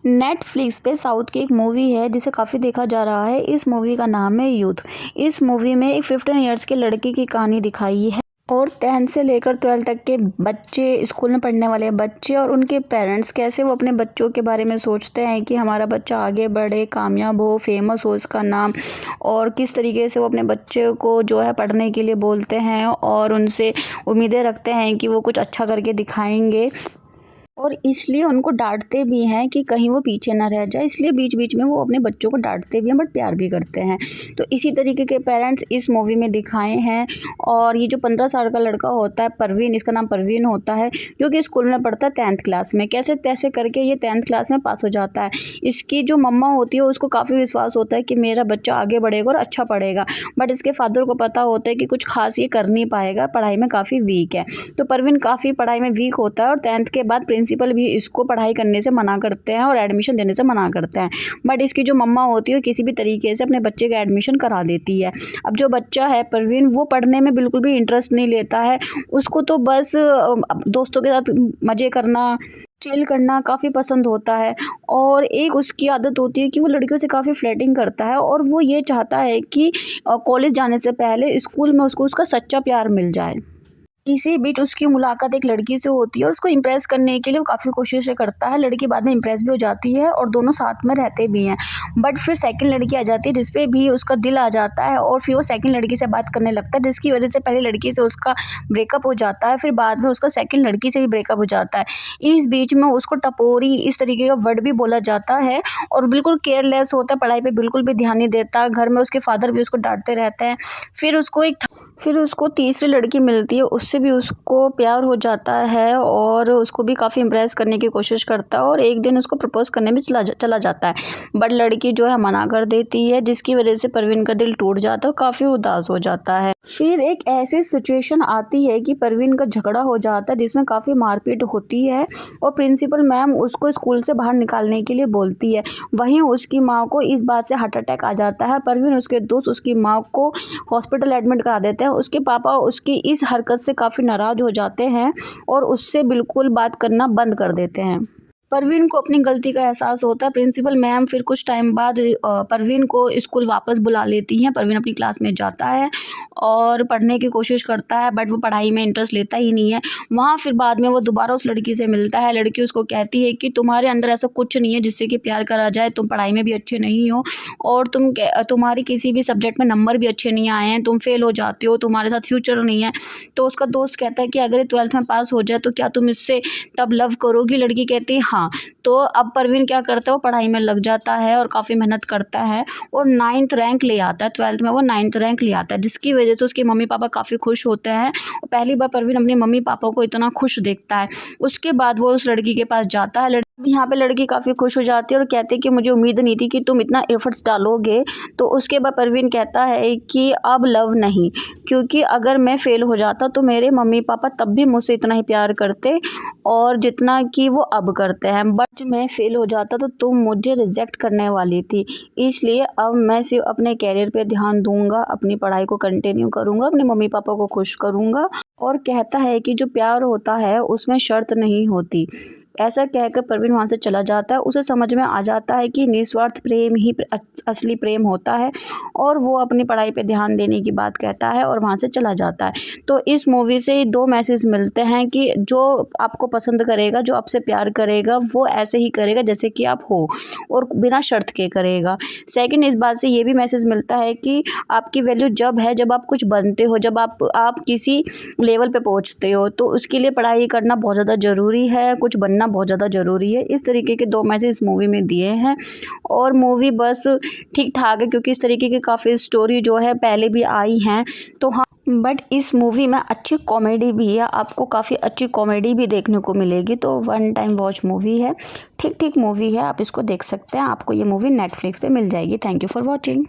Netflix पे south की एक मूवी है जिसे काफ़ी देखा जा रहा है। इस मूवी का नाम है यूथ। इस मूवी में एक 15 इयर्स के लड़के की कहानी दिखाई है और 10 से लेकर 12 तक के बच्चे, स्कूल में पढ़ने वाले बच्चे और उनके पेरेंट्स कैसे वो अपने बच्चों के बारे में सोचते हैं कि हमारा बच्चा आगे बढ़े, कामयाब हो, फेमस हो उसका नाम, और किस तरीके से वो अपने बच्चे को जो है पढ़ने के लिए बोलते हैं और उनसे उम्मीदें रखते हैं कि वो कुछ अच्छा करके दिखाएंगे और इसलिए उनको डाँटते भी हैं कि कहीं वो पीछे ना रह जाए। इसलिए बीच-बीच में वो अपने बच्चों को डाँटते भी हैं बट प्यार भी करते हैं। तो इसी तरीके के पेरेंट्स इस मूवी में दिखाए हैं। और ये जो 15 साल का लड़का होता है परवीन, इसका नाम परवीन होता है, जो कि स्कूल में पढ़ता है 10th क्लास में। कैसे-तैसे करके ये 10th क्लास में पास हो जाता है। इसकी जो मम्मा होती है उसको काफ़ी विश्वास होता है कि मेरा बच्चा आगे बढ़ेगा और अच्छा पढ़ेगा। बट इसके फादर को पता होता है कि कुछ ख़ास ये कर नहीं पाएगा, पढ़ाई में काफ़ी वीक है। तो परवीन काफ़ी पढ़ाई में वीक होता है और 10th के बाद प्रिंसिपल भी इसको पढ़ाई करने से मना करते हैं और एडमिशन देने से मना करते हैं। बट इसकी जो मम्मा होती है किसी भी तरीके से अपने बच्चे का एडमिशन करा देती है। अब जो बच्चा है परवीन, वो पढ़ने में बिल्कुल भी इंटरेस्ट नहीं लेता है। उसको तो बस दोस्तों के साथ मज़े करना, चिल करना काफ़ी पसंद होता है। और एक उसकी आदत होती है कि वो लड़कियों से काफ़ी फ्लर्टिंग करता है और वो ये चाहता है कि कॉलेज जाने से पहले स्कूल में उसको उसका सच्चा प्यार मिल जाए। इसी बीच उसकी मुलाकात एक लड़की से होती है और उसको इम्प्रेस करने के लिए वो काफ़ी कोशिशें करता है। लड़की बाद में इम्प्रेस भी हो जाती है और दोनों साथ में रहते भी हैं। बट फिर सेकंड लड़की आ जाती है जिस पे भी उसका दिल आ जाता है और फिर वो सेकंड लड़की से बात करने लगता है, जिसकी वजह से पहली लड़की से उसका ब्रेकअप हो जाता है। फिर बाद में उसका सेकंड लड़की से भी ब्रेकअप हो जाता है। इस बीच में उसको टपोरी इस तरीके का वर्ड भी बोला जाता है और बिल्कुल केयरलेस होता है, पढ़ाई पे बिल्कुल भी ध्यान नहीं देता। घर में उसके फादर भी उसको डांटते रहते हैं। फिर उसको तीसरी लड़की मिलती है, उससे भी उसको प्यार हो जाता है और उसको भी काफ़ी इम्प्रेस करने की कोशिश करता है और एक दिन उसको प्रपोज करने भी चला जाता है। बट लड़की जो है मना कर देती है, जिसकी वजह से परवीन का दिल टूट जाता है और काफ़ी उदास हो जाता है। फिर एक ऐसी सिचुएशन आती है कि परवीन का झगड़ा हो जाता है जिसमें काफ़ी मारपीट होती है और प्रिंसिपल मैम उसको स्कूल से बाहर निकालने के लिए बोलती है। वहीं उसकी माँ को इस बात से हार्ट अटैक आ जाता है। परवीन, उसके दोस्त उसकी माँ को हॉस्पिटल एडमिट करा देते हैं। उसके पापा उसकी इस हरकत से काफ़ी नाराज़ हो जाते हैं और उससे बिल्कुल बात करना बंद कर देते हैं। परवीन को अपनी गलती का एहसास होता है। प्रिंसिपल मैम फिर कुछ टाइम बाद परवीन को स्कूल वापस बुला लेती हैं। परवीन अपनी क्लास में जाता है और पढ़ने की कोशिश करता है बट वो पढ़ाई में इंटरेस्ट लेता ही नहीं है। वहाँ फिर बाद में वो दोबारा उस लड़की से मिलता है। लड़की उसको कहती है कि तुम्हारे अंदर ऐसा कुछ नहीं है जिससे कि प्यार करा जाए, तुम पढ़ाई में भी अच्छे नहीं हो और तुम्हारी किसी भी सब्जेक्ट में नंबर भी अच्छे नहीं आए हैं, तुम फेल हो जाते हो, तुम्हारे साथ फ्यूचर नहीं है। तो उसका दोस्त कहता है कि अगर 12th में पास हो जाए तो क्या तुम इससे तब लव करोगी? लड़की कहती है हाँ। तो अब परवीन क्या करता है, वो पढ़ाई में लग जाता है और काफ़ी मेहनत करता है और 9th रैंक ले आता है। 12th में वो 9th रैंक ले आता है, जिसकी वजह से उसके मम्मी पापा काफ़ी खुश होते हैं और पहली बार परवीन अपने मम्मी पापा को इतना खुश देखता है। उसके बाद वो उस लड़की के पास जाता है। यहाँ पे लड़की काफ़ी खुश हो जाती है और कहती है कि मुझे उम्मीद नहीं थी कि तुम इतना एफर्ट्स डालोगे। तो उसके बाद परवीन कहता है कि अब लव नहीं, क्योंकि अगर मैं फ़ेल हो जाता तो मेरे मम्मी पापा तब भी मुझसे इतना ही प्यार करते और जितना कि वो अब करते हैं। बट मैं फ़ेल हो जाता तो तुम मुझे रिजेक्ट करने वाली थी, इसलिए अब मैं सिर्फ अपने कैरियर पे ध्यान दूंगा, अपनी पढ़ाई को कंटिन्यू करूँगा, अपने मम्मी पापा को खुश करूँगा। और कहता है कि जो प्यार होता है उसमें शर्त नहीं होती। ऐसा कहकर परवीन वहाँ से चला जाता है। उसे समझ में आ जाता है कि निस्वार्थ प्रेम ही असली प्रेम होता है और वो अपनी पढ़ाई पे ध्यान देने की बात कहता है और वहाँ से चला जाता है। तो इस मूवी से 2 मैसेज मिलते हैं कि जो आपको पसंद करेगा, जो आपसे प्यार करेगा, वो ऐसे ही करेगा जैसे कि आप हो और बिना शर्त के करेगा। सेकंड, इस बात से ये भी मैसेज मिलता है कि आपकी वैल्यू जब है जब आप कुछ बनते हो, जब आप किसी लेवल पे पहुँचते हो, तो उसके लिए पढ़ाई करना बहुत ज़्यादा ज़रूरी है, कुछ बनना बहुत ज़्यादा ज़रूरी है। इस तरीके के 2 मैसेज इस मूवी में दिए हैं और मूवी बस ठीक ठाक है, क्योंकि इस तरीके की काफ़ी स्टोरी जो है पहले भी आई हैं। तो हाँ, बट इस मूवी में अच्छी कॉमेडी भी है, आपको काफ़ी अच्छी कॉमेडी भी देखने को मिलेगी। तो 1 टाइम वॉच मूवी है, ठीक मूवी है, आप इसको देख सकते हैं। आपको ये मूवी नेटफ्लिक्स पे मिल जाएगी। Thank you for watching.